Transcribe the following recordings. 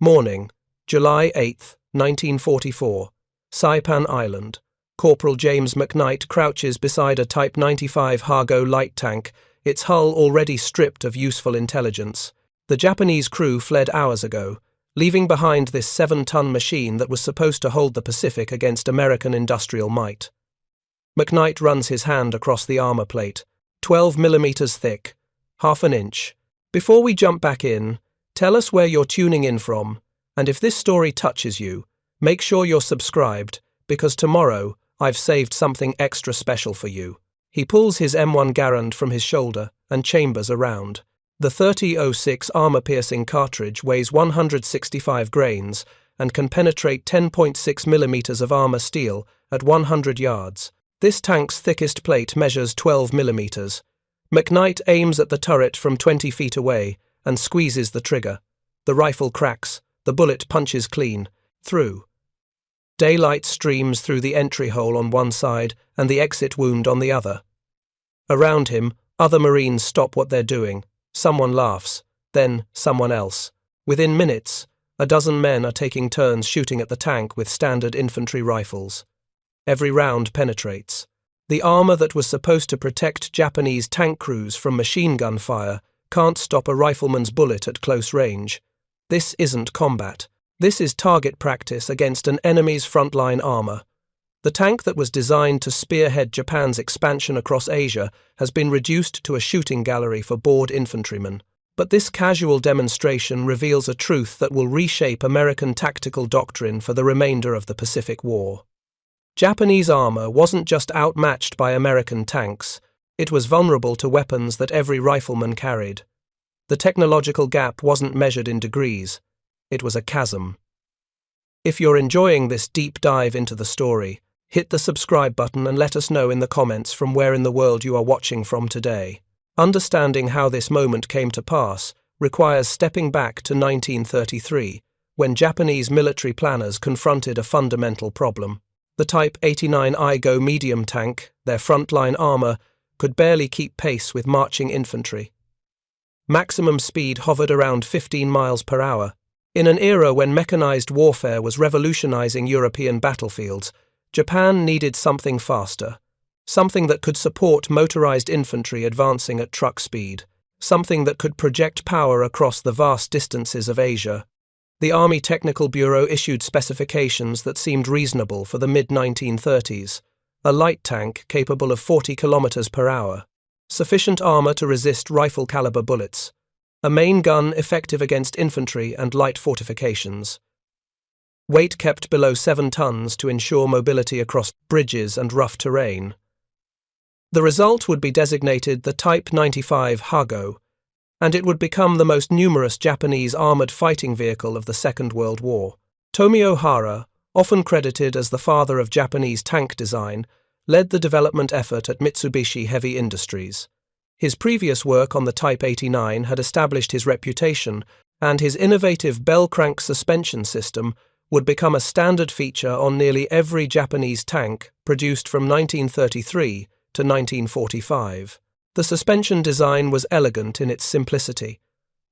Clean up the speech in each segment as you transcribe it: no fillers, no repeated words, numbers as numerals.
Morning, July 8, 1944. Saipan Island. Corporal James McKnight crouches beside a Type 95 Hargo light tank, its hull already stripped of useful intelligence. The Japanese crew fled hours ago, leaving behind this 7-ton machine that was supposed to hold the Pacific against American industrial might. McKnight runs his hand across the armor plate, 12 millimeters thick, half an inch. Before we jump back in, tell us where you're tuning in from, and if this story touches you, make sure you're subscribed, because tomorrow I've saved something extra special for you. He pulls his M1 Garand from his shoulder and chambers around. The 30-06 armor-piercing cartridge weighs 165 grains and can penetrate 10.6 millimeters of armor steel at 100 yards. This tank's thickest plate measures 12 millimeters. McKnight aims at the turret from 20 feet away and squeezes the trigger. The rifle cracks, the bullet punches clean, through. Daylight streams through the entry hole on one side and the exit wound on the other. Around him, other Marines stop what they're doing. Someone laughs, then someone else. Within minutes, a dozen men are taking turns shooting at the tank with standard infantry rifles. Every round penetrates. The armor that was supposed to protect Japanese tank crews from machine gun fire can't stop a rifleman's bullet at close range. This isn't combat. This is target practice against an enemy's frontline armor. The tank that was designed to spearhead Japan's expansion across Asia has been reduced to a shooting gallery for bored infantrymen. But this casual demonstration reveals a truth that will reshape American tactical doctrine for the remainder of the Pacific War. Japanese armor wasn't just outmatched by American tanks, it was vulnerable to weapons that every rifleman carried. The technological gap wasn't measured in degrees, it was a chasm. If you're enjoying this deep dive into the story, hit the subscribe button and let us know in the comments from where in the world you are watching from today. Understanding how this moment came to pass requires stepping back to 1933, when Japanese military planners confronted a fundamental problem. The Type 89 Igo medium tank, their frontline armor, could barely keep pace with marching infantry. Maximum speed hovered around 15 miles per hour. In an era when mechanized warfare was revolutionizing European battlefields, Japan needed something faster, something that could support motorized infantry advancing at truck speed, something that could project power across the vast distances of Asia. The Army Technical Bureau issued specifications that seemed reasonable for the mid-1930s. A light tank capable of 40 kilometers per hour, sufficient armor to resist rifle-caliber bullets, a main gun effective against infantry and light fortifications. Weight kept below 7 tons to ensure mobility across bridges and rough terrain. The result would be designated the Type 95 Hargo, and it would become the most numerous Japanese armored fighting vehicle of the Second World War. Tomio Hara, often credited as the father of Japanese tank design, led the development effort at Mitsubishi Heavy Industries. His previous work on the Type 89 had established his reputation, and his innovative bell crank suspension system would become a standard feature on nearly every Japanese tank produced from 1933 to 1945. The suspension design was elegant in its simplicity.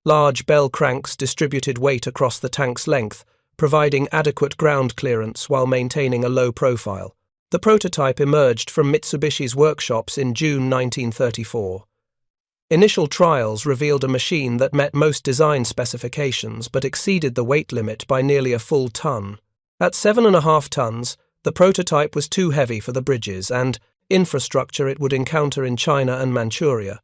Large bell cranks distributed weight across the tank's length, providing adequate ground clearance while maintaining a low profile. The prototype emerged from Mitsubishi's workshops in June 1934. Initial trials revealed a machine that met most design specifications but exceeded the weight limit by nearly a full ton. At 7.5 tons, the prototype was too heavy for the bridges and infrastructure it would encounter in China and Manchuria.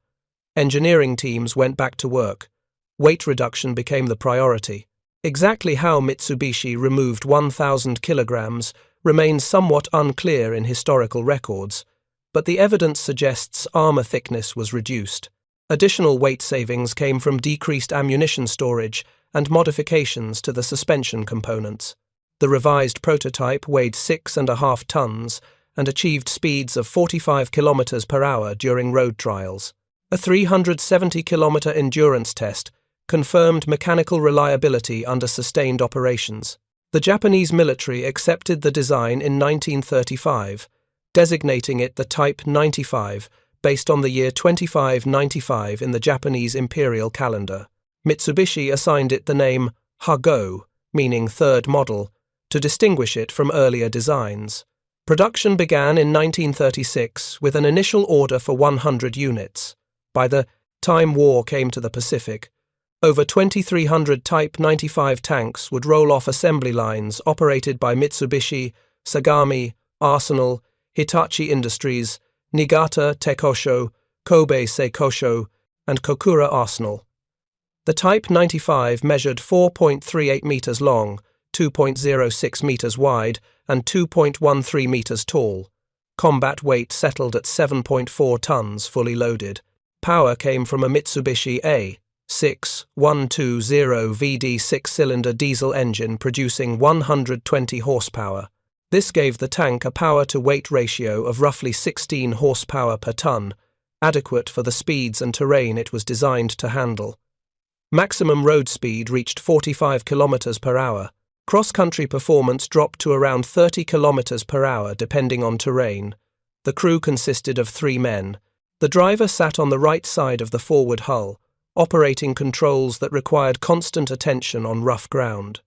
Engineering teams went back to work. Weight reduction became the priority. Exactly how Mitsubishi removed 1,000 kilograms remains somewhat unclear in historical records, but the evidence suggests armor thickness was reduced. Additional weight savings came from decreased ammunition storage and modifications to the suspension components. The revised prototype weighed 6.5 tons and achieved speeds of 45 kilometers per hour during road trials. A 370-kilometer endurance test confirmed mechanical reliability under sustained operations. The Japanese military accepted the design in 1935, designating it the Type 95 based on the year 2595 in the Japanese imperial calendar. Mitsubishi assigned it the name Hargo meaning third model, to distinguish it from earlier designs. Production began in 1936 with an initial order for 100 units. By the time war came to the Pacific, over 2,300 Type 95 tanks would roll off assembly lines operated by Mitsubishi, Sagami, Arsenal, Hitachi Industries, Niigata Teikosho, Kobe Seikosho, and Kokura Arsenal. The Type 95 measured 4.38 meters long, 2.06 meters wide, and 2.13 meters tall. Combat weight settled at 7.4 tons fully loaded. Power came from a Mitsubishi A6120VD 6-cylinder diesel engine producing 120 horsepower. This gave the tank a power-to-weight ratio of roughly 16 horsepower per ton, adequate for the speeds and terrain it was designed to handle. Maximum road speed reached 45 kilometers per hour. Cross-country performance dropped to around 30 kilometers per hour depending on terrain. The crew consisted of 3 men. The driver sat on the right side of the forward hull, operating controls that required constant attention on rough ground.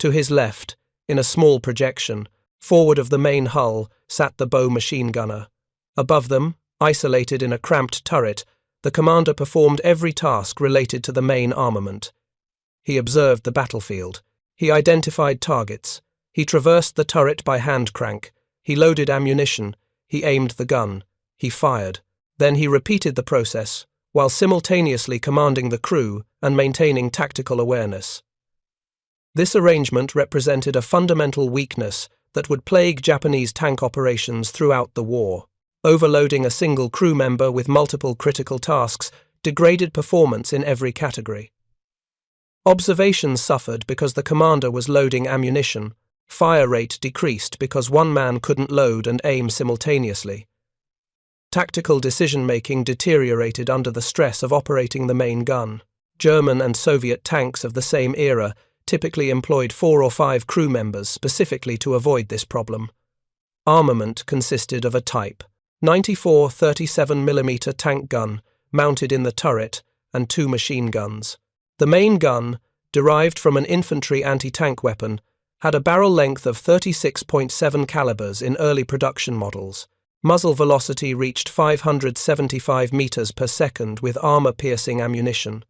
To his left, in a small projection, forward of the main hull, sat the bow machine gunner. Above them, isolated in a cramped turret, the commander performed every task related to the main armament. He observed the battlefield. He identified targets. He traversed the turret by hand crank. He loaded ammunition. He aimed the gun. He fired. Then he repeated the process, while simultaneously commanding the crew and maintaining tactical awareness. This arrangement represented a fundamental weakness that would plague Japanese tank operations throughout the war. Overloading a single crew member with multiple critical tasks degraded performance in every category. Observations suffered because the commander was loading ammunition. Fire rate decreased because one man couldn't load and aim simultaneously. Tactical decision-making deteriorated under the stress of operating the main gun. German and Soviet tanks of the same era typically employed 4 or 5 crew members specifically to avoid this problem. Armament consisted of a Type 94 37mm tank gun mounted in the turret and 2 machine guns. The main gun, derived from an infantry anti-tank weapon, had a barrel length of 36.7 calibers in early production models. Muzzle velocity reached 575 meters per second with armor-piercing ammunition.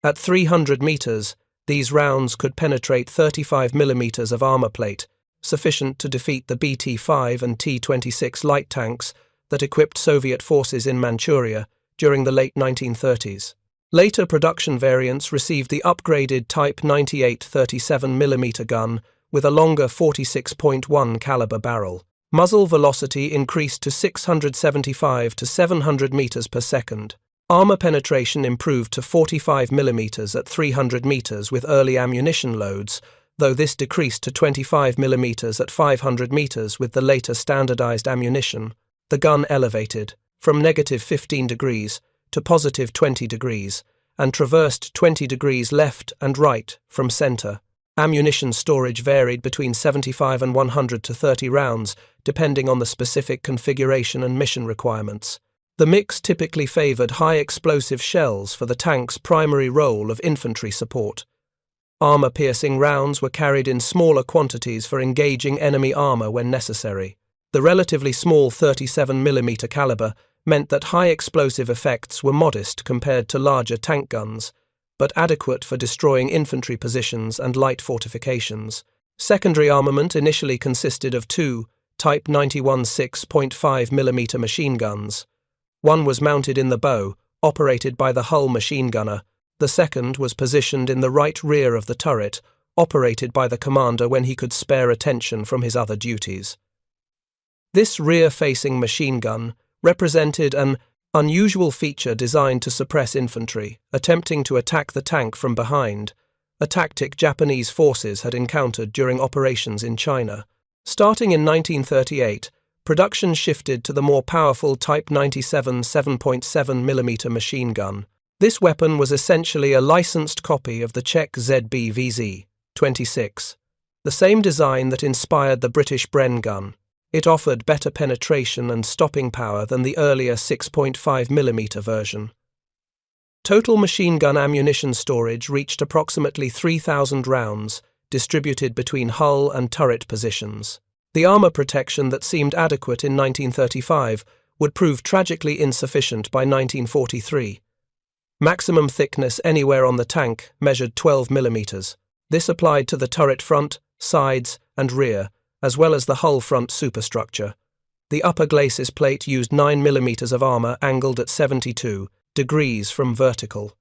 At 300 meters, these rounds could penetrate 35 millimeters of armor plate, sufficient to defeat the BT-5 and T-26 light tanks that equipped Soviet forces in Manchuria during the late 1930s. Later production variants received the upgraded Type 98 37mm gun with a longer 46.1 caliber barrel. Muzzle velocity increased to 675 to 700 meters per second. Armor penetration improved to 45 millimeters at 300 meters with early ammunition loads, though this decreased to 25 millimeters at 500 meters with the later standardized ammunition. The gun elevated from -15 degrees to +20 degrees and traversed 20 degrees left and right from center. Ammunition storage varied between 75 and 130 rounds, depending on the specific configuration and mission requirements. The mix typically favored high-explosive shells for the tank's primary role of infantry support. Armor-piercing rounds were carried in smaller quantities for engaging enemy armor when necessary. The relatively small 37mm caliber meant that high-explosive effects were modest compared to larger tank guns, but adequate for destroying infantry positions and light fortifications. Secondary armament initially consisted of 2 Type 91 6.5mm machine guns. One was mounted in the bow, operated by the hull machine gunner. The second was positioned in the right rear of the turret, operated by the commander when he could spare attention from his other duties. This rear-facing machine gun represented an unusual feature designed to suppress infantry, attempting to attack the tank from behind, a tactic Japanese forces had encountered during operations in China. Starting in 1938, production shifted to the more powerful Type 97 7.7mm machine gun. This weapon was essentially a licensed copy of the Czech ZB-VZ-26, the same design that inspired the British Bren gun. It offered better penetration and stopping power than the earlier 6.5mm version. Total machine gun ammunition storage reached approximately 3,000 rounds, distributed between hull and turret positions. The armor protection that seemed adequate in 1935 would prove tragically insufficient by 1943. Maximum thickness anywhere on the tank measured 12 millimeters. This applied to the turret front, sides, and rear, as well as the hull front superstructure. The upper glacis plate used 9 millimeters of armor angled at 72 degrees from vertical.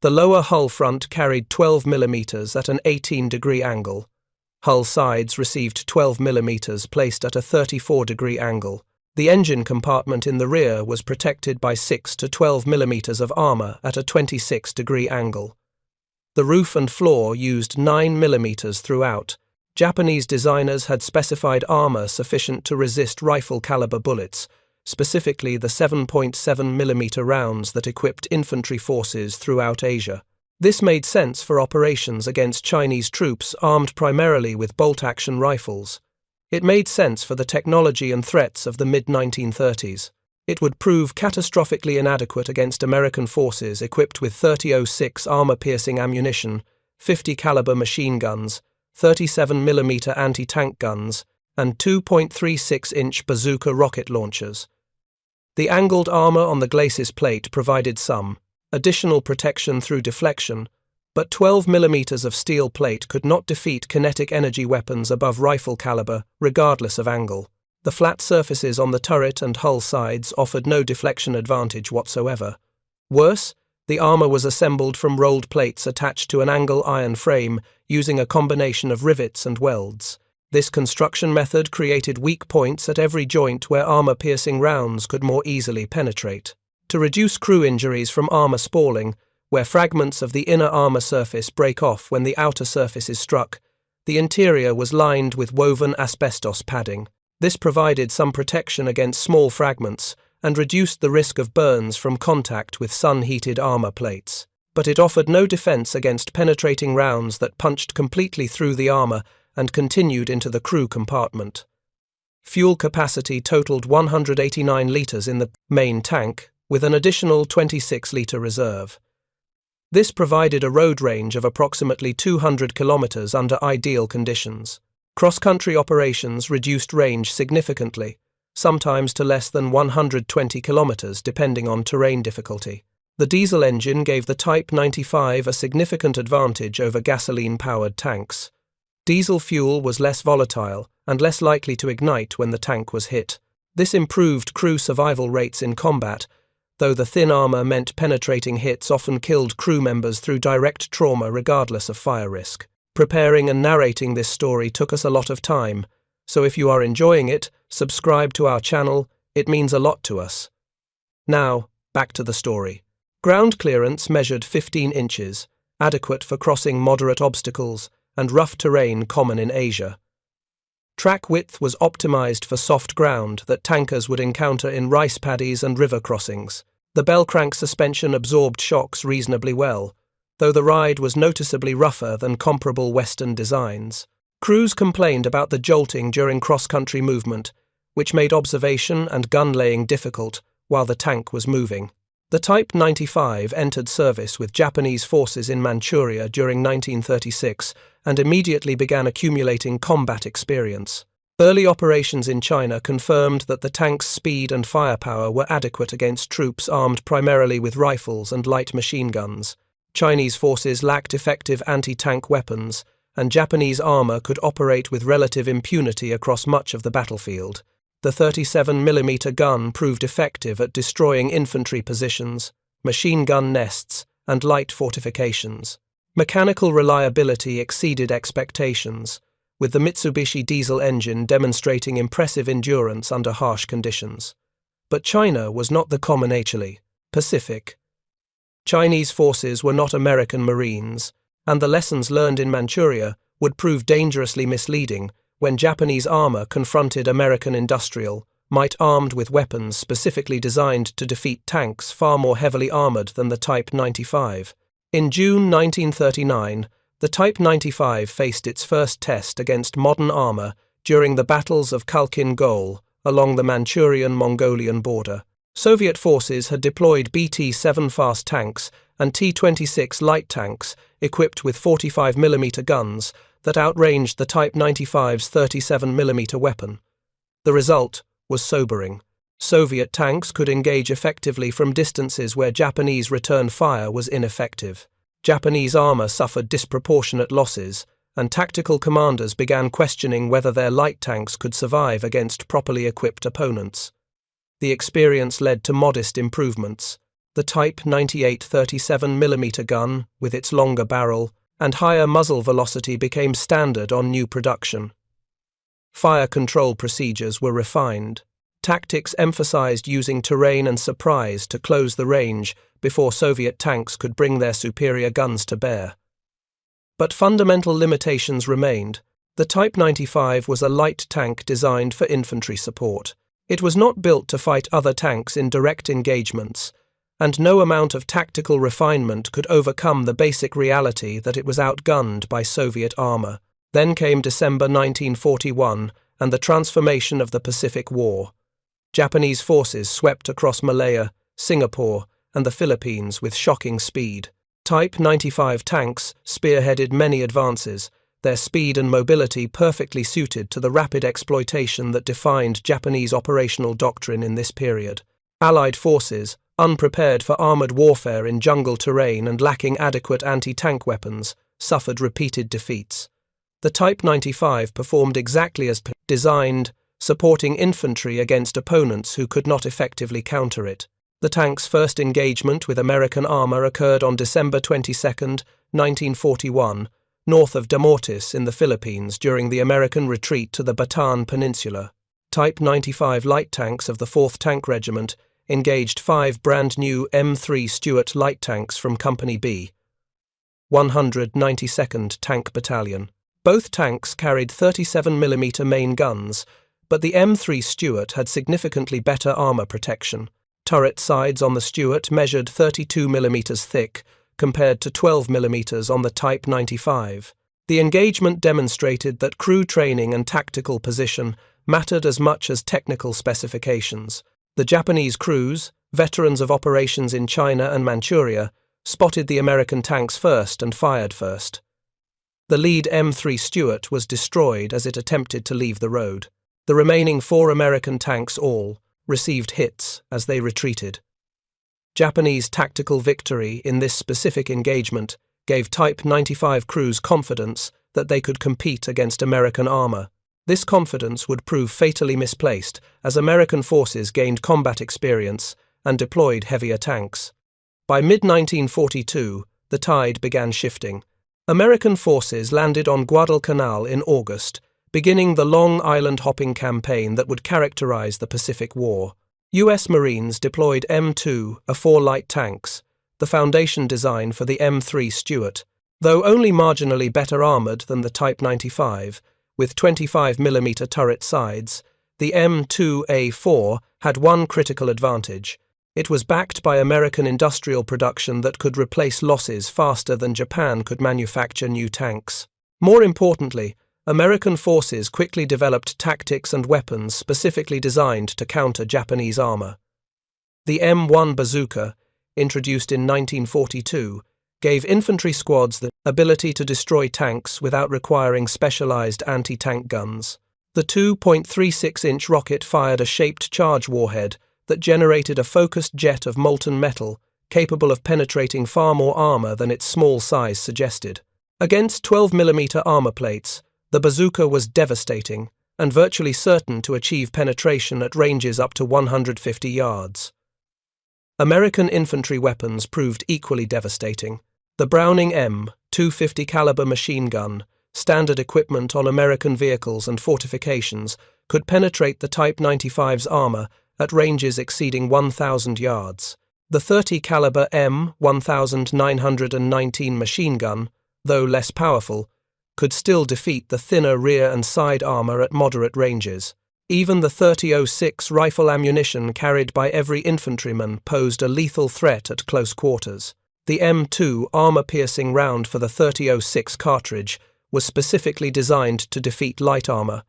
The lower hull front carried 12 millimeters at an 18-degree angle. Hull sides received 12 millimeters placed at a 34-degree angle. The engine compartment in the rear was protected by 6 to 12 millimeters of armor at a 26-degree angle. The roof and floor used 9 millimeters throughout. Japanese designers had specified armor sufficient to resist rifle-caliber bullets, specifically the 7.7 millimeter rounds that equipped infantry forces throughout Asia. This made sense for operations against Chinese troops armed primarily with bolt-action rifles. It made sense for the technology and threats of the mid-1930s. It would prove catastrophically inadequate against American forces equipped with .30-06 armor-piercing ammunition, 50 caliber machine guns, 37 millimeter anti-tank guns, and 2.36-inch bazooka rocket launchers. The angled armor on the glacis plate provided some additional protection through deflection, but 12 millimeters of steel plate could not defeat kinetic energy weapons above rifle caliber, regardless of angle. The flat surfaces on the turret and hull sides offered no deflection advantage whatsoever. Worse, the armor was assembled from rolled plates attached to an angle iron frame using a combination of rivets and welds. This construction method created weak points at every joint where armor-piercing rounds could more easily penetrate. To reduce crew injuries from armor spalling, where fragments of the inner armor surface break off when the outer surface is struck, the interior was lined with woven asbestos padding. This provided some protection against small fragments and reduced the risk of burns from contact with sun-heated armor plates. But it offered no defense against penetrating rounds that punched completely through the armor and continued into the crew compartment. Fuel capacity totaled 189 liters in the main tank, with an additional 26-liter reserve. This provided a road range of approximately 200 kilometers under ideal conditions. Cross-country operations reduced range significantly, sometimes to less than 120 kilometers depending on terrain difficulty. The diesel engine gave the Type 95 a significant advantage over gasoline-powered tanks. Diesel fuel was less volatile and less likely to ignite when the tank was hit. This improved crew survival rates in combat, though the thin armor meant penetrating hits often killed crew members through direct trauma regardless of fire risk. Preparing and narrating this story took us a lot of time, so if you are enjoying it, subscribe to our channel, it means a lot to us. Now, back to the story. Ground clearance measured 15 inches, adequate for crossing moderate obstacles and rough terrain common in Asia. Track width was optimized for soft ground that tankers would encounter in rice paddies and river crossings. The bell crank suspension absorbed shocks reasonably well, though the ride was noticeably rougher than comparable Western designs. Crews complained about the jolting during cross-country movement, which made observation and gun-laying difficult while the tank was moving. The Type 95 entered service with Japanese forces in Manchuria during 1936 and immediately began accumulating combat experience. Early operations in China confirmed that the tank's speed and firepower were adequate against troops armed primarily with rifles and light machine guns. Chinese forces lacked effective anti-tank weapons, and Japanese armor could operate with relative impunity across much of the battlefield. The 37mm gun proved effective at destroying infantry positions, machine gun nests, and light fortifications. Mechanical reliability exceeded expectations, with the Mitsubishi diesel engine demonstrating impressive endurance under harsh conditions. But China was not the common Pacific. Chinese forces were not American Marines, and the lessons learned in Manchuria would prove dangerously misleading when Japanese armor confronted American industrial might armed with weapons specifically designed to defeat tanks far more heavily armored than the Type 95. In June 1939, the Type 95 faced its first test against modern armor during the battles of Khalkhin Gol along the Manchurian-Mongolian border. Soviet forces had deployed BT-7 fast tanks and T-26 light tanks equipped with 45mm guns that outranged the Type 95's 37mm weapon. The result was sobering. Soviet tanks could engage effectively from distances where Japanese return fire was ineffective. Japanese armor suffered disproportionate losses, and tactical commanders began questioning whether their light tanks could survive against properly equipped opponents. The experience led to modest improvements. The Type 98 37mm gun, with its longer barrel and higher muzzle velocity, became standard on new production. Fire control procedures were refined. Tactics emphasized using terrain and surprise to close the range before Soviet tanks could bring their superior guns to bear. But fundamental limitations remained. The Type 95 was a light tank designed for infantry support. It was not built to fight other tanks in direct engagements, and no amount of tactical refinement could overcome the basic reality that it was outgunned by Soviet armor. Then came December 1941 and the transformation of the Pacific War. Japanese forces swept across Malaya, Singapore, and the Philippines with shocking speed. Type 95 tanks spearheaded many advances, their speed and mobility perfectly suited to the rapid exploitation that defined Japanese operational doctrine in this period. Allied forces, unprepared for armored warfare in jungle terrain and lacking adequate anti-tank weapons, suffered repeated defeats. The Type 95 performed exactly as designed, supporting infantry against opponents who could not effectively counter it. The tank's first engagement with American armor occurred on December 22, 1941, north of Damortis in the Philippines during the American retreat to the Bataan Peninsula. Type 95 light tanks of the 4th Tank Regiment engaged 5 brand-new M3 Stuart light tanks from Company B, 192nd Tank Battalion. Both tanks carried 37mm main guns, but the M3 Stuart had significantly better armor protection. Turret sides on the Stuart measured 32mm thick, compared to 12mm on the Type 95. The engagement demonstrated that crew training and tactical position mattered as much as technical specifications. The Japanese crews, veterans of operations in China and Manchuria, spotted the American tanks first and fired first. The lead M3 Stuart was destroyed as it attempted to leave the road. The remaining 4 American tanks received hits as they retreated. Japanese tactical victory in this specific engagement gave Type 95 crews confidence that they could compete against American armor. This confidence would prove fatally misplaced as American forces gained combat experience and deployed heavier tanks. By mid-1942, the tide began shifting. American forces landed on Guadalcanal in August, beginning the long island-hopping campaign that would characterize the Pacific War. U.S. Marines deployed M2 A4 light tanks, the foundation design for the M3 Stuart. Though only marginally better armored than the Type 95, with 25mm turret sides, the M2A4 had one critical advantage. It was backed by American industrial production that could replace losses faster than Japan could manufacture new tanks. More importantly, American forces quickly developed tactics and weapons specifically designed to counter Japanese armor. The M1 bazooka, introduced in 1942, gave infantry squads the ability to destroy tanks without requiring specialized anti-tank guns. The 2.36-inch rocket fired a shaped charge warhead that generated a focused jet of molten metal capable of penetrating far more armor than its small size suggested. Against 12mm armor plates, the bazooka was devastating and virtually certain to achieve penetration at ranges up to 150 yards. American infantry weapons proved equally devastating. The Browning M250 caliber machine gun, standard equipment on American vehicles and fortifications, could penetrate the Type 95's armor at ranges exceeding 1,000 yards. The 30 caliber M1919 machine gun, though less powerful, could still defeat the thinner rear and side armor at moderate ranges. Even the .30-06 rifle ammunition carried by every infantryman posed a lethal threat at close quarters. The M2 armor-piercing round for the .30-06 cartridge was specifically designed to defeat light armor.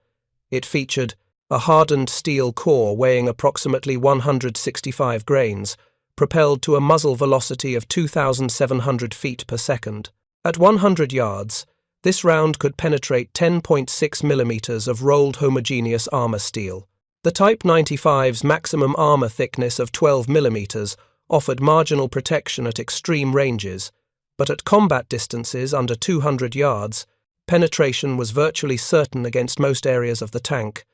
It featured a hardened steel core weighing approximately 165 grains, propelled to a muzzle velocity of 2,700 feet per second. At 100 yards, This round could penetrate 10.6 millimeters of rolled homogeneous armor steel. The Type 95's maximum armor thickness of 12 millimeters offered marginal protection at extreme ranges, but at combat distances under 200 yards, penetration was virtually certain against most areas of the tank.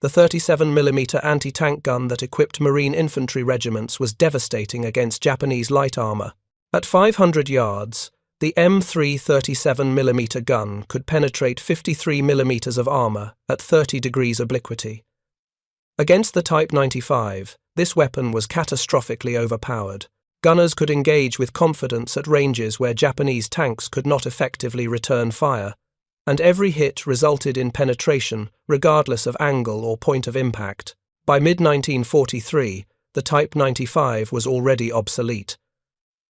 The 37mm anti-tank gun that equipped Marine infantry regiments was devastating against Japanese light armor. At 500 yards, the M3 37mm gun could penetrate 53mm of armor at 30 degrees obliquity. Against the Type 95, this weapon was catastrophically overpowered. Gunners could engage with confidence at ranges where Japanese tanks could not effectively return fire, and every hit resulted in penetration, regardless of angle or point of impact. By mid-1943, the Type 95 was already obsolete.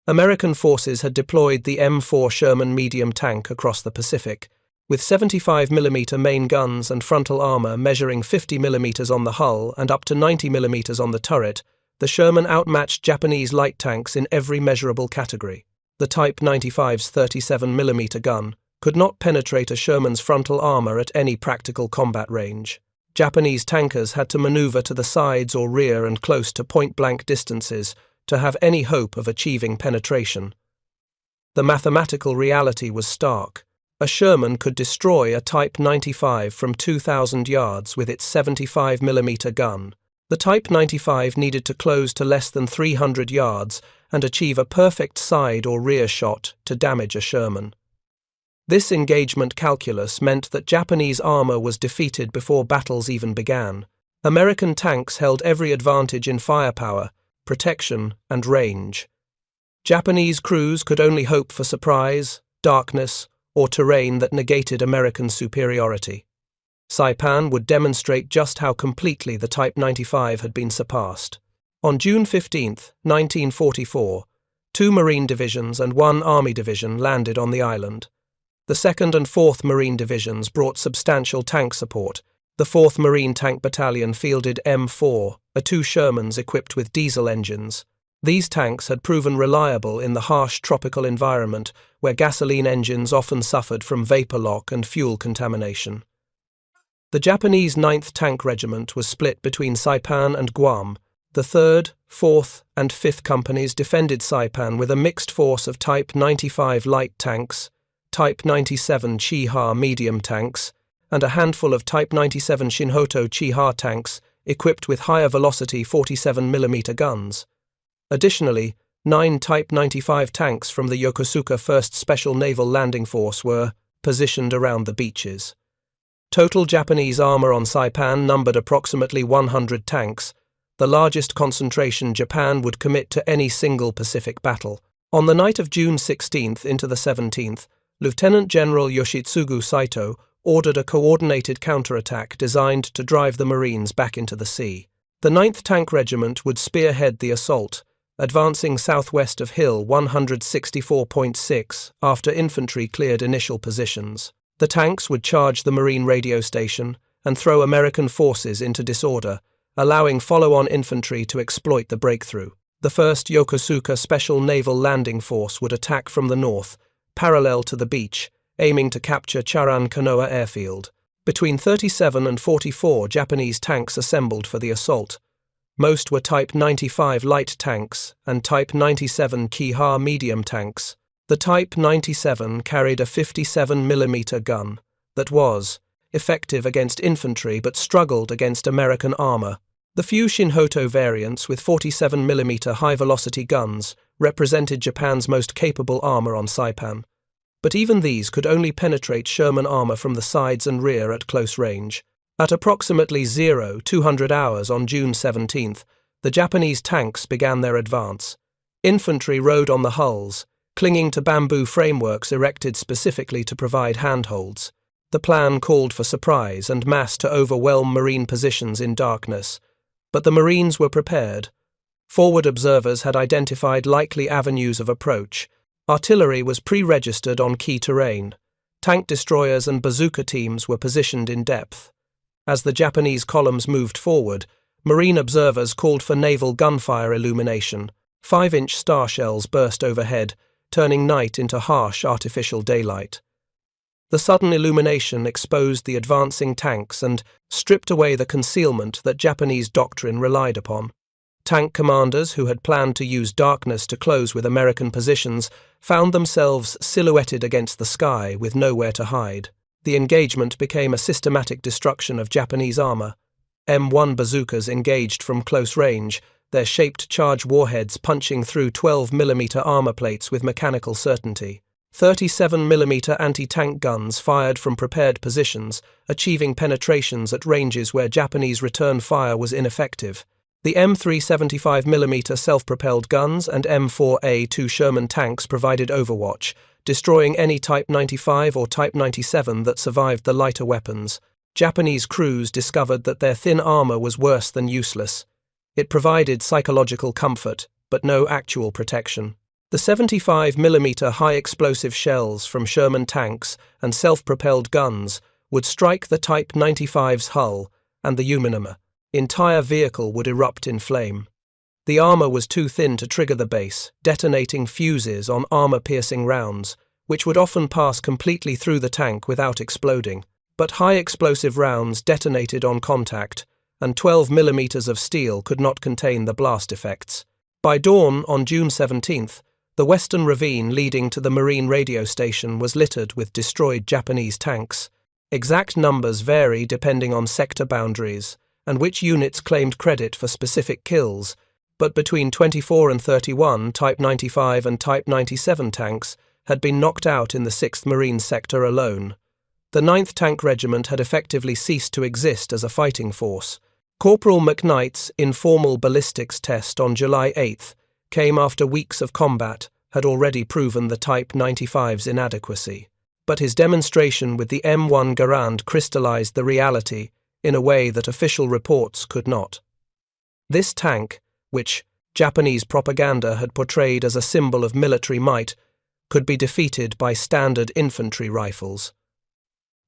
American forces had deployed the M4 Sherman medium tank across the Pacific, with 75mm main guns and frontal armor measuring 50mm on the hull and up to 90mm on the turret. The Sherman outmatched Japanese light tanks in every measurable category. The Type 95's 37mm gun could not penetrate a Sherman's frontal armor at any practical combat range. Japanese tankers had to maneuver to the sides or rear and close to point-blank distances to have any hope of achieving penetration. The mathematical reality was stark. A Sherman could destroy a Type 95 from 2,000 yards with its 75mm gun. The Type 95 needed to close to less than 300 yards and achieve a perfect side or rear shot to damage a Sherman. This engagement calculus meant that Japanese armor was defeated before battles even began. American tanks held every advantage in firepower, protection, and range. Japanese crews could only hope for surprise, darkness, or terrain that negated American superiority. Saipan would demonstrate just how completely the Type 95 had been surpassed. On June 15, 1944, 2 Marine divisions and 1 Army division landed on the island. The 2nd and 4th Marine divisions brought substantial tank support. The 4th Marine Tank Battalion fielded M4, A2 Shermans equipped with diesel engines. These tanks had proven reliable in the harsh tropical environment where gasoline engines often suffered from vapor lock and fuel contamination. The Japanese 9th Tank Regiment was split between Saipan and Guam. The 3rd, 4th, and 5th Companies defended Saipan with a mixed force of Type 95 light tanks, Type 97 Chiha medium tanks, and a handful of Type 97 Shinhoto Chiha tanks equipped with higher velocity 47mm guns. Additionally, 9 Type 95 tanks from the Yokosuka 1st Special Naval Landing Force were positioned around the beaches. Total Japanese armor on Saipan numbered approximately 100 tanks, the largest concentration Japan would commit to any single Pacific battle. On the night of June 16th into the 17th, Lieutenant General Yoshitsugu Saito ordered a coordinated counterattack designed to drive the Marines back into the sea. The 9th Tank Regiment would spearhead the assault, advancing southwest of Hill 164.6 after infantry cleared initial positions. The tanks would charge the Marine radio station and throw American forces into disorder, allowing follow-on infantry to exploit the breakthrough. The 1st Yokosuka Special Naval Landing Force would attack from the north, parallel to the beach, aiming to capture Charan Kanoa airfield. Between 37 and 44 Japanese tanks assembled for the assault. Most were Type 95 light tanks and Type 97 Kiha medium tanks. The Type 97 carried a 57mm gun that was effective against infantry but struggled against American armor. The few Shinhoto variants with 47mm high-velocity guns represented Japan's most capable armor on Saipan, but even these could only penetrate Sherman armor from the sides and rear at close range. At approximately 0200 hours on June 17th, the Japanese tanks began their advance. Infantry rode on the hulls, clinging to bamboo frameworks erected specifically to provide handholds. The plan called for surprise and mass to overwhelm Marine positions in darkness, but the Marines were prepared. Forward observers had identified likely avenues of approach. Artillery was pre-registered on key terrain. Tank destroyers and bazooka teams were positioned in depth. As the Japanese columns moved forward, Marine observers called for naval gunfire illumination. 5-inch star shells burst overhead, turning night into harsh artificial daylight. The sudden illumination exposed the advancing tanks and stripped away the concealment that Japanese doctrine relied upon. Tank commanders who had planned to use darkness to close with American positions found themselves silhouetted against the sky with nowhere to hide. The engagement became a systematic destruction of Japanese armor. M1 bazookas engaged from close range, their shaped charge warheads punching through 12mm armor plates with mechanical certainty. 37mm anti-tank guns fired from prepared positions, achieving penetrations at ranges where Japanese return fire was ineffective. The M375mm self-propelled guns and M4A2 Sherman tanks provided overwatch, destroying any Type 95 or Type 97 that survived the lighter weapons. Japanese crews discovered that their thin armor was worse than useless. It provided psychological comfort, but no actual protection. The 75mm high-explosive shells from Sherman tanks and self-propelled guns would strike the Type 95's hull, and the entire vehicle would erupt in flame. The armor was too thin to trigger the base, detonating fuses on armor-piercing rounds, which would often pass completely through the tank without exploding. But high-explosive rounds detonated on contact, and 12mm of steel could not contain the blast effects. By dawn on June 17th, the western ravine leading to the Marine radio station was littered with destroyed Japanese tanks. Exact numbers vary depending on sector boundaries and which units claimed credit for specific kills, but between 24 and 31 Type 95 and Type 97 tanks had been knocked out in the 6th Marine sector alone. The 9th Tank Regiment had effectively ceased to exist as a fighting force. Corporal McKnight's informal ballistics test on July 8th came after weeks of combat had already proven the Type 95's inadequacy. But his demonstration with the M1 Garand crystallized the reality in a way that official reports could not. This tank, which Japanese propaganda had portrayed as a symbol of military might, could be defeated by standard infantry rifles.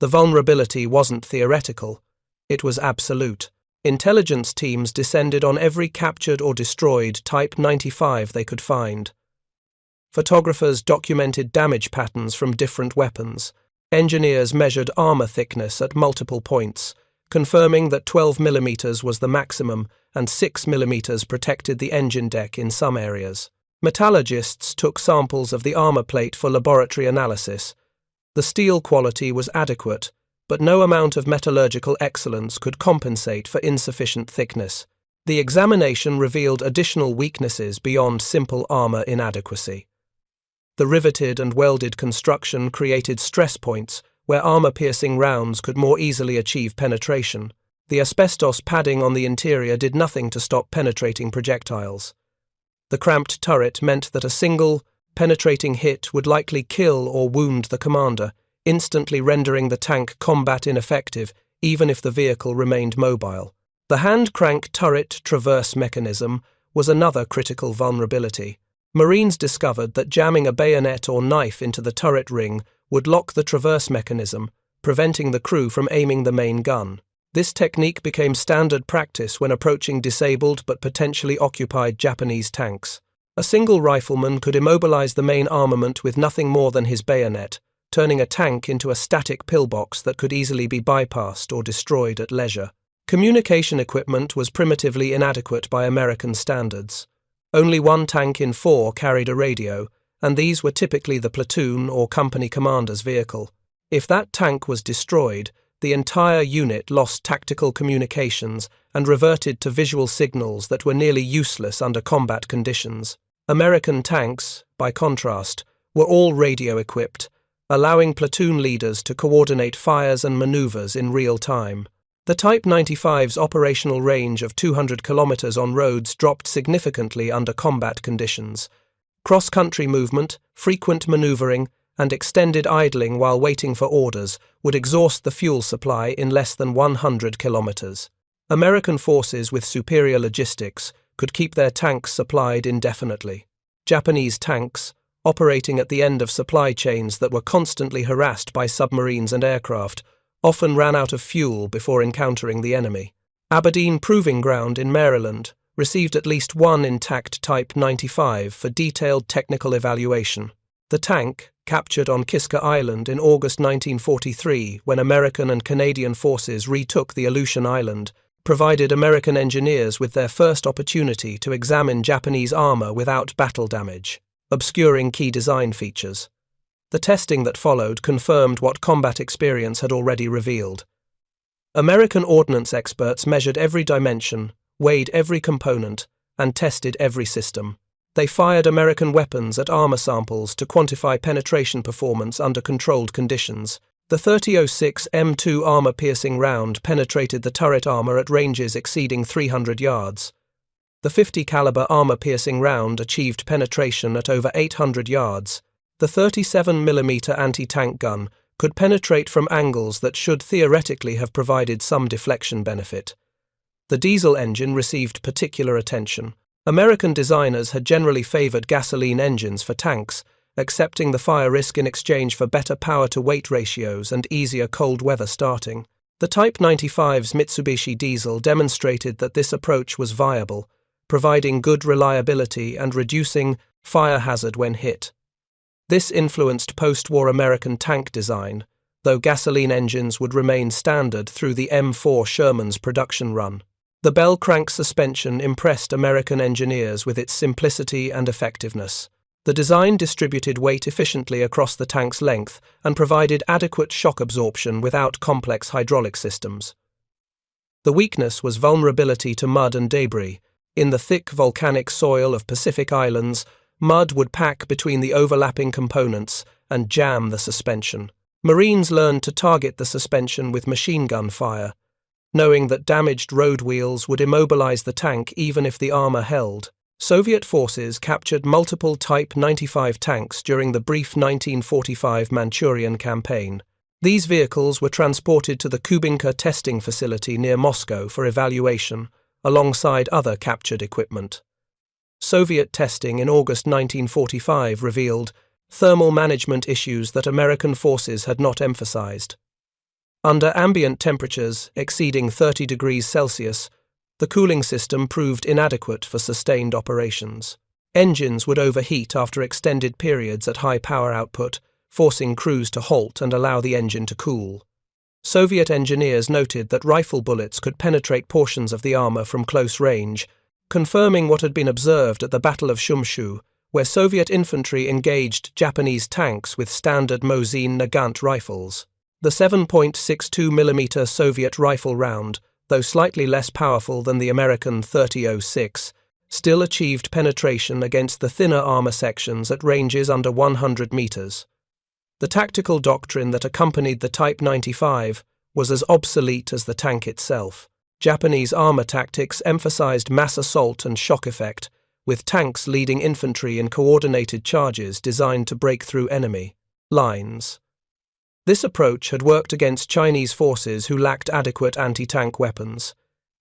The vulnerability wasn't theoretical, it was absolute. Intelligence teams descended on every captured or destroyed Type 95 they could find. Photographers documented damage patterns from different weapons. Engineers measured armor thickness at multiple points, confirming that 12mm was the maximum and 6mm protected the engine deck in some areas. Metallurgists took samples of the armor plate for laboratory analysis. The steel quality was adequate, but no amount of metallurgical excellence could compensate for insufficient thickness. The examination revealed additional weaknesses beyond simple armor inadequacy. The riveted and welded construction created stress points where armor-piercing rounds could more easily achieve penetration. The asbestos padding on the interior did nothing to stop penetrating projectiles. The cramped turret meant that a single, penetrating hit would likely kill or wound the commander, instantly rendering the tank combat ineffective even if the vehicle remained mobile. The hand-crank turret traverse mechanism was another critical vulnerability. Marines discovered that jamming a bayonet or knife into the turret ring would lock the traverse mechanism, preventing the crew from aiming the main gun. This technique became standard practice when approaching disabled but potentially occupied Japanese tanks. A single rifleman could immobilize the main armament with nothing more than his bayonet, turning a tank into a static pillbox that could easily be bypassed or destroyed at leisure. Communication equipment was primitively inadequate by American standards. Only 1 tank in 4 carried a radio, and these were typically the platoon or company commander's vehicle. If that tank was destroyed, the entire unit lost tactical communications and reverted to visual signals that were nearly useless under combat conditions. American tanks, by contrast, were all radio-equipped, allowing platoon leaders to coordinate fires and maneuvers in real time. The Type 95's operational range of 200 kilometers on roads dropped significantly under combat conditions. Cross-country movement, frequent maneuvering, and extended idling while waiting for orders would exhaust the fuel supply in less than 100 kilometers. American forces with superior logistics could keep their tanks supplied indefinitely. Japanese tanks, operating at the end of supply chains that were constantly harassed by submarines and aircraft, often ran out of fuel before encountering the enemy. Aberdeen Proving Ground in Maryland received at least 1 intact Type 95 for detailed technical evaluation. The tank, captured on Kiska Island in August 1943 when American and Canadian forces retook the Aleutian Island, provided American engineers with their first opportunity to examine Japanese armor without battle damage, obscuring key design features. The testing that followed confirmed what combat experience had already revealed. American ordnance experts measured every dimension, weighed every component, and tested every system. They fired American weapons at armor samples to quantify penetration performance under controlled conditions. The 30-06 M2 armor-piercing round penetrated the turret armor at ranges exceeding 300 yards. The 50-caliber armor-piercing round achieved penetration at over 800 yards. The 37mm anti-tank gun could penetrate from angles that should theoretically have provided some deflection benefit. The diesel engine received particular attention. American designers had generally favored gasoline engines for tanks, accepting the fire risk in exchange for better power-to-weight ratios and easier cold weather starting. The Type 95's Mitsubishi diesel demonstrated that this approach was viable, providing good reliability and reducing fire hazard when hit. This influenced post-war American tank design, though gasoline engines would remain standard through the M4 Sherman's production run. The bell crank suspension impressed American engineers with its simplicity and effectiveness. The design distributed weight efficiently across the tank's length and provided adequate shock absorption without complex hydraulic systems. The weakness was vulnerability to mud and debris. In the thick volcanic soil of Pacific Islands, mud would pack between the overlapping components and jam the suspension. Marines learned to target the suspension with machine gun fire, knowing that damaged road wheels would immobilize the tank even if the armor held. Soviet forces captured multiple Type 95 tanks during the brief 1945 Manchurian campaign. These vehicles were transported to the Kubinka testing facility near Moscow for evaluation, alongside other captured equipment. Soviet testing in August 1945 revealed thermal management issues that American forces had not emphasized. Under ambient temperatures exceeding 30 degrees Celsius, the cooling system proved inadequate for sustained operations. Engines would overheat after extended periods at high power output, forcing crews to halt and allow the engine to cool. Soviet engineers noted that rifle bullets could penetrate portions of the armor from close range, confirming what had been observed at the Battle of Shumshu, where Soviet infantry engaged Japanese tanks with standard Mosin Nagant rifles. The 7.62mm Soviet rifle round, though slightly less powerful than the American 30-06, still achieved penetration against the thinner armor sections at ranges under 100 meters. The tactical doctrine that accompanied the Type 95 was as obsolete as the tank itself. Japanese armor tactics emphasized mass assault and shock effect, with tanks leading infantry in coordinated charges designed to break through enemy lines. This approach had worked against Chinese forces who lacked adequate anti-tank weapons.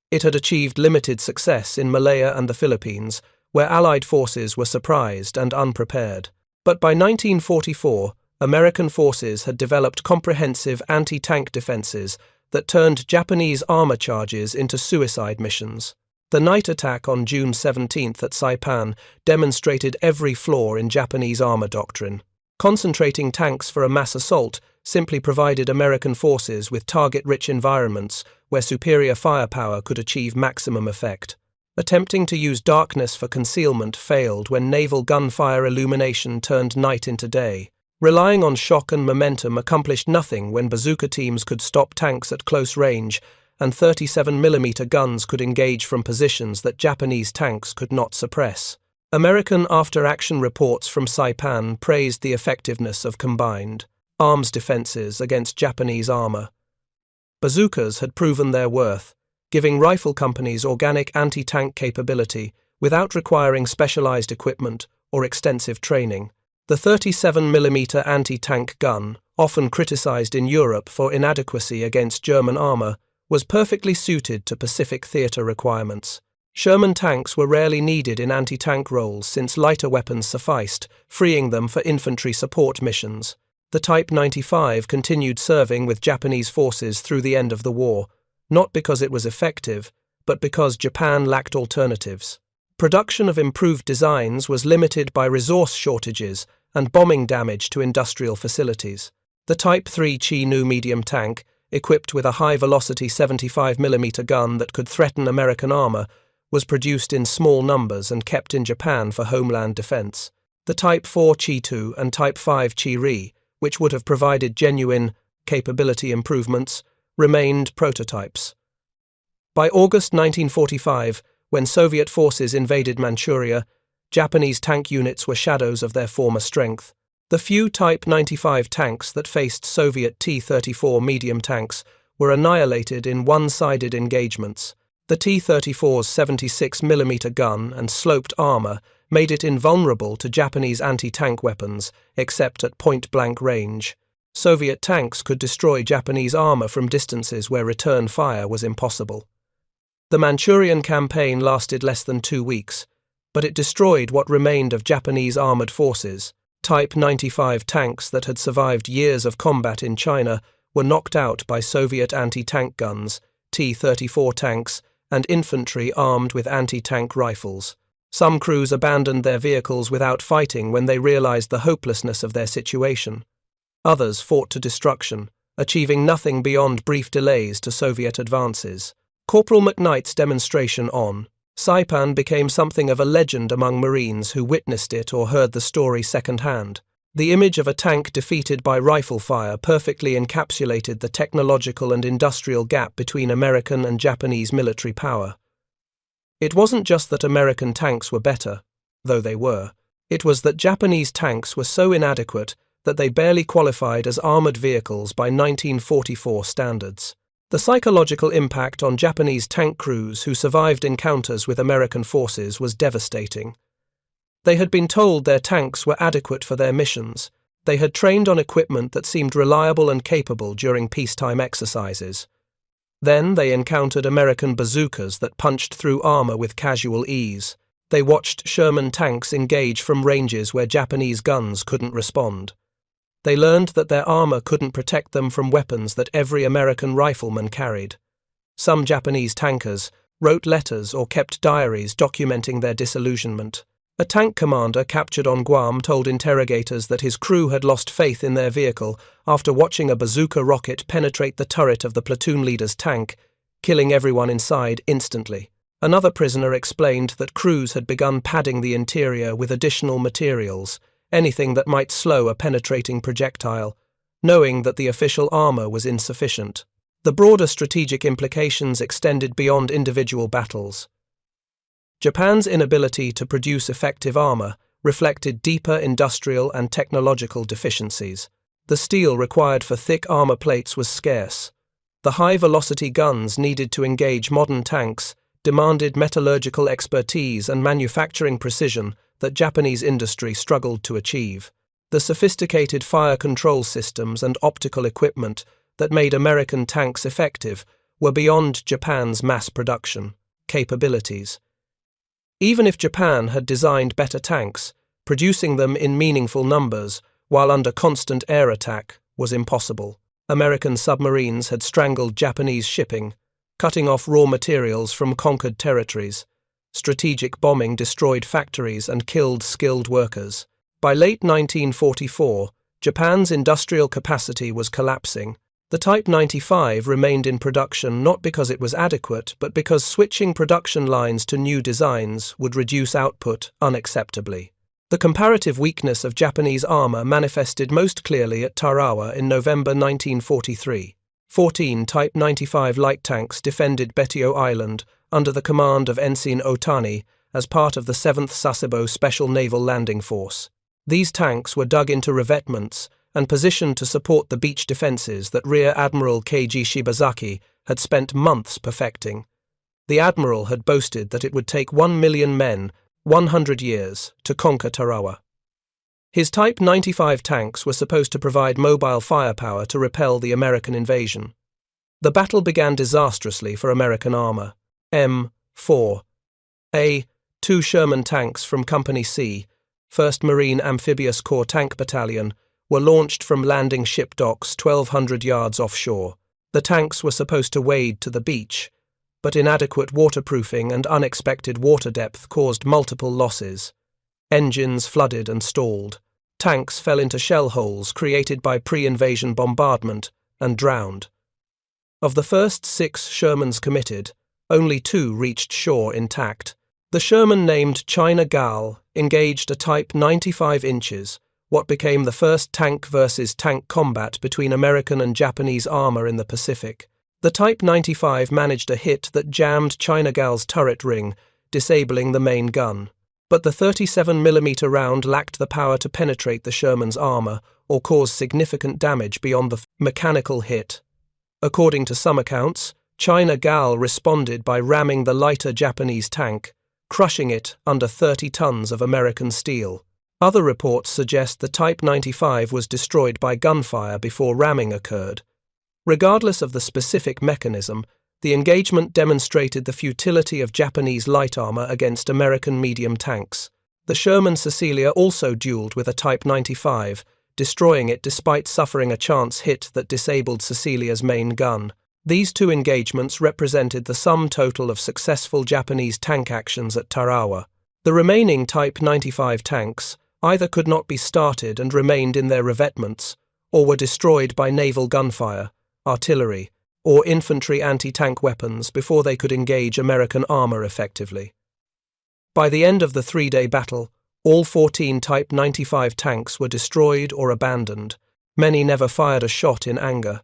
It had achieved limited success in Malaya and the Philippines, where Allied forces were surprised and unprepared. But by 1944, American forces had developed comprehensive anti-tank defenses that turned Japanese armor charges into suicide missions. The night attack on June 17th at Saipan demonstrated every flaw in Japanese armor doctrine. Concentrating tanks for a mass assault simply provided American forces with target-rich environments where superior firepower could achieve maximum effect. Attempting to use darkness for concealment failed when naval gunfire illumination turned night into day. Relying on shock and momentum accomplished nothing when bazooka teams could stop tanks at close range and 37mm guns could engage from positions that Japanese tanks could not suppress. American after-action reports from Saipan praised the effectiveness of combined arms defenses against Japanese armor. Bazookas had proven their worth, giving rifle companies organic anti-tank capability without requiring specialized equipment or extensive training. The 37mm anti-tank gun, often criticized in Europe for inadequacy against German armor, was perfectly suited to Pacific theater requirements. Sherman tanks were rarely needed in anti-tank roles since lighter weapons sufficed, freeing them for infantry support missions. The Type 95 continued serving with Japanese forces through the end of the war, not because it was effective, but because Japan lacked alternatives. Production of improved designs was limited by resource shortages and bombing damage to industrial facilities. The Type 3 Chi-Nu medium tank, equipped with a high-velocity 75mm gun that could threaten American armor, was produced in small numbers and kept in Japan for homeland defense. The Type 4 Chi-2 and Type 5 Chi-Ri, which would have provided genuine capability improvements, remained prototypes. By August 1945, when Soviet forces invaded Manchuria, Japanese tank units were shadows of their former strength. The few Type 95 tanks that faced Soviet T-34 medium tanks were annihilated in one-sided engagements. The T-34's 76mm gun and sloped armor made it invulnerable to Japanese anti-tank weapons, except at point-blank range. Soviet tanks could destroy Japanese armor from distances where return fire was impossible. The Manchurian campaign lasted less than 2 weeks, but it destroyed what remained of Japanese armored forces. Type 95 tanks that had survived years of combat in China were knocked out by Soviet anti-tank guns, T-34 tanks, and infantry armed with anti-tank rifles. Some crews abandoned their vehicles without fighting when they realized the hopelessness of their situation. Others fought to destruction, achieving nothing beyond brief delays to Soviet advances. Corporal McKnight's demonstration on Saipan became something of a legend among Marines who witnessed it or heard the story secondhand. The image of a tank defeated by rifle fire perfectly encapsulated the technological and industrial gap between American and Japanese military power. It wasn't just that American tanks were better, though they were. It was that Japanese tanks were so inadequate that they barely qualified as armored vehicles by 1944 standards. The psychological impact on Japanese tank crews who survived encounters with American forces was devastating. They had been told their tanks were adequate for their missions. They had trained on equipment that seemed reliable and capable during peacetime exercises. Then they encountered American bazookas that punched through armor with casual ease. They watched Sherman tanks engage from ranges where Japanese guns couldn't respond. They learned that their armor couldn't protect them from weapons that every American rifleman carried. Some Japanese tankers wrote letters or kept diaries documenting their disillusionment. A tank commander captured on Guam told interrogators that his crew had lost faith in their vehicle after watching a bazooka rocket penetrate the turret of the platoon leader's tank, killing everyone inside instantly. Another prisoner explained that crews had begun padding the interior with additional materials, anything that might slow a penetrating projectile, knowing that the official armor was insufficient. The broader strategic implications extended beyond individual battles. Japan's inability to produce effective armor reflected deeper industrial and technological deficiencies. The steel required for thick armor plates was scarce. The high-velocity guns needed to engage modern tanks demanded metallurgical expertise and manufacturing precision that Japanese industry struggled to achieve. The sophisticated fire control systems and optical equipment that made American tanks effective were beyond Japan's mass production capabilities. Even if Japan had designed better tanks, producing them in meaningful numbers while under constant air attack was impossible. American submarines had strangled Japanese shipping, cutting off raw materials from conquered territories. Strategic bombing destroyed factories and killed skilled workers. By late 1944, Japan's industrial capacity was collapsing. The Type 95 remained in production not because it was adequate, but because switching production lines to new designs would reduce output unacceptably. The comparative weakness of Japanese armor manifested most clearly at Tarawa in November 1943. 14 Type 95 light tanks defended Betio Island under the command of Ensign Otani as part of the 7th Sasebo Special Naval Landing Force. These tanks were dug into revetments and positioned to support the beach defenses that Rear Admiral Keiji Shibazaki had spent months perfecting. The admiral had boasted that it would take 1 million men, 100 years, to conquer Tarawa. His Type 95 tanks were supposed to provide mobile firepower to repel the American invasion. The battle began disastrously for American armor. M4A, 2 Sherman tanks from Company C, 1st Marine Amphibious Corps Tank Battalion, were launched from landing ship docks 1,200 yards offshore. The tanks were supposed to wade to the beach, but inadequate waterproofing and unexpected water depth caused multiple losses. Engines flooded and stalled. tanks fell into shell holes created by pre-invasion bombardment and drowned. Of the first 6 Shermans committed, only 2 reached shore intact. The Sherman named China Gal engaged a Type 95 inches, what became the first tank versus tank combat between American and Japanese armor in the Pacific. The Type 95 managed a hit that jammed China Gal's turret ring, disabling the main gun. But the 37mm round lacked the power to penetrate the Sherman's armor or cause significant damage beyond the mechanical hit. According to some accounts, China Gal responded by ramming the lighter Japanese tank, crushing it under 30 tons of American steel. Other reports suggest the Type 95 was destroyed by gunfire before ramming occurred. Regardless of the specific mechanism, the engagement demonstrated the futility of Japanese light armor against American medium tanks. The Sherman Cecilia also dueled with a Type 95, destroying it despite suffering a chance hit that disabled Cecilia's main gun. These 2 engagements represented the sum total of successful Japanese tank actions at Tarawa. The remaining Type 95 tanks either could not be started and remained in their revetments, or were destroyed by naval gunfire, artillery, or infantry anti-tank weapons before they could engage American armor effectively. By the end of the 3-day battle, all 14 Type 95 tanks were destroyed or abandoned. Many never fired a shot in anger.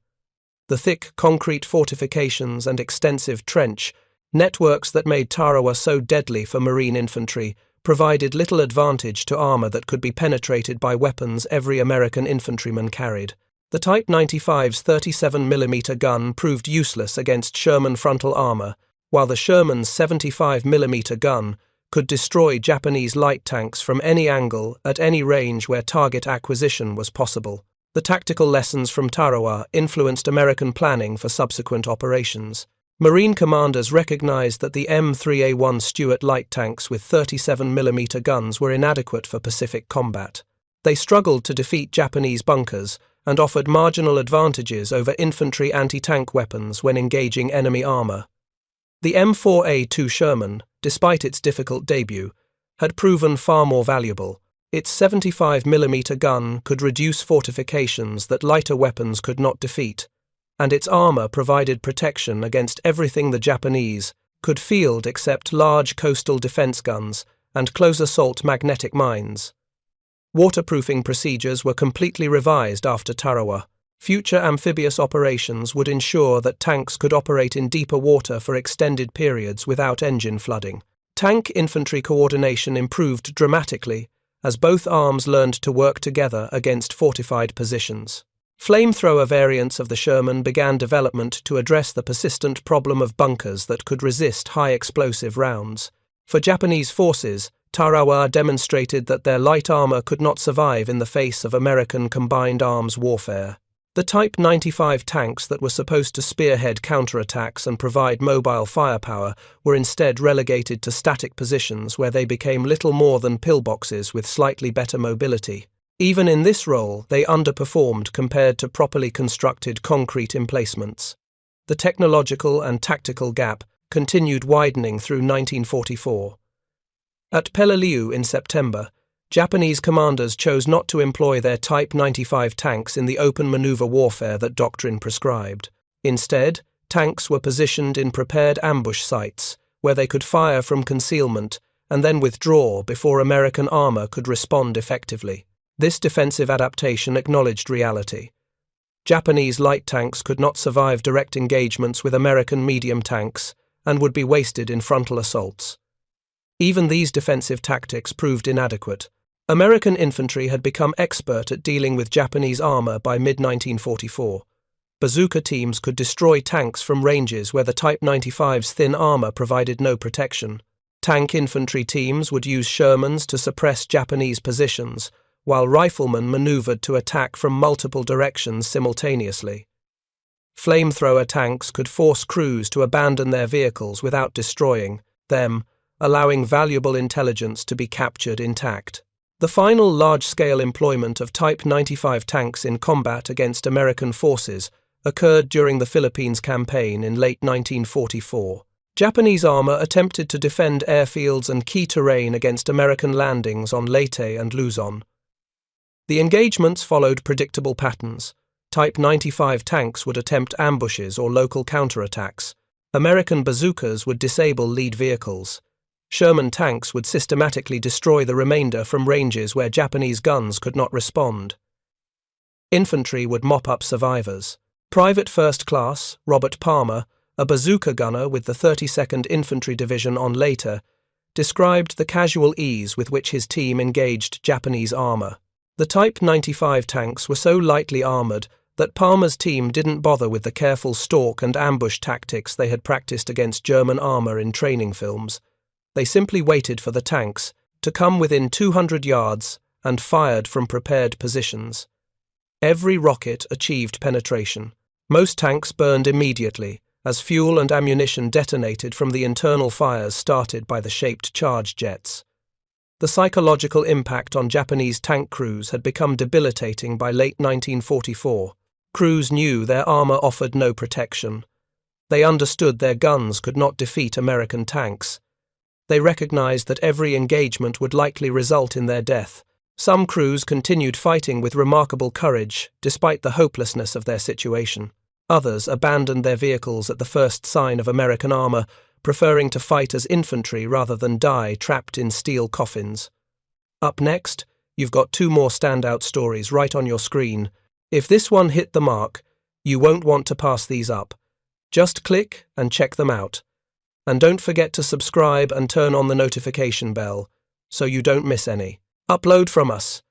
The thick concrete fortifications and extensive trench networks that made Tarawa so deadly for Marine infantry provided little advantage to armor that could be penetrated by weapons every American infantryman carried. The Type 95's 37mm gun proved useless against Sherman frontal armor, while the Sherman's 75mm gun could destroy Japanese light tanks from any angle at any range where target acquisition was possible. The tactical lessons from Tarawa influenced American planning for subsequent operations. Marine commanders recognized that the M3A1 Stuart light tanks with 37mm guns were inadequate for Pacific combat. They struggled to defeat Japanese bunkers and offered marginal advantages over infantry anti-tank weapons when engaging enemy armor. The M4A2 Sherman, despite its difficult debut, had proven far more valuable. Its 75mm gun could reduce fortifications that lighter weapons could not defeat, and its armor provided protection against everything the Japanese could field except large coastal defense guns and close assault magnetic mines. Waterproofing procedures were completely revised after Tarawa. Future amphibious operations would ensure that tanks could operate in deeper water for extended periods without engine flooding. Tank infantry coordination improved dramatically as both arms learned to work together against fortified positions. Flamethrower variants of the Sherman began development to address the persistent problem of bunkers that could resist high explosive rounds. For Japanese forces, Tarawa demonstrated that their light armor could not survive in the face of American combined arms warfare. The Type 95 tanks that were supposed to spearhead counterattacks and provide mobile firepower were instead relegated to static positions where they became little more than pillboxes with slightly better mobility. Even in this role, they underperformed compared to properly constructed concrete emplacements. The technological and tactical gap continued widening through 1944. At Peleliu in September, Japanese commanders chose not to employ their Type 95 tanks in the open maneuver warfare that doctrine prescribed. Instead, tanks were positioned in prepared ambush sites, where they could fire from concealment and then withdraw before American armor could respond effectively. This defensive adaptation acknowledged reality. Japanese light tanks could not survive direct engagements with American medium tanks and would be wasted in frontal assaults. Even these defensive tactics proved inadequate. American infantry had become expert at dealing with Japanese armor by mid-1944. Bazooka teams could destroy tanks from ranges where the Type 95's thin armor provided no protection. Tank infantry teams would use Shermans to suppress Japanese positions, while riflemen maneuvered to attack from multiple directions simultaneously. Flamethrower tanks could force crews to abandon their vehicles without destroying them, allowing valuable intelligence to be captured intact. The final large-scale employment of Type 95 tanks in combat against American forces occurred during the Philippines campaign in late 1944. Japanese armor attempted to defend airfields and key terrain against American landings on Leyte and Luzon. The engagements followed predictable patterns. Type 95 tanks would attempt ambushes or local counterattacks. American bazookas would disable lead vehicles. Sherman tanks would systematically destroy the remainder from ranges where Japanese guns could not respond. Infantry would mop up survivors. Private First Class Robert Palmer, a bazooka gunner with the 32nd Infantry Division on later, described the casual ease with which his team engaged Japanese armor. The Type 95 tanks were so lightly armored that Palmer's team didn't bother with the careful stalk and ambush tactics they had practiced against German armor in training films. They simply waited for the tanks to come within 200 yards and fired from prepared positions. Every rocket achieved penetration. Most tanks burned immediately, as fuel and ammunition detonated from the internal fires started by the shaped charge jets. The psychological impact on Japanese tank crews had become debilitating by late 1944. Crews knew their armor offered no protection. They understood their guns could not defeat American tanks. They recognized that every engagement would likely result in their death. Some crews continued fighting with remarkable courage, despite the hopelessness of their situation. Others abandoned their vehicles at the first sign of American armor, preferring to fight as infantry rather than die trapped in steel coffins. Up next, you've got two more standout stories right on your screen. If this one hit the mark, you won't want to pass these up. Just click and check them out. And don't forget to subscribe and turn on the notification bell, so you don't miss any. Upload from us.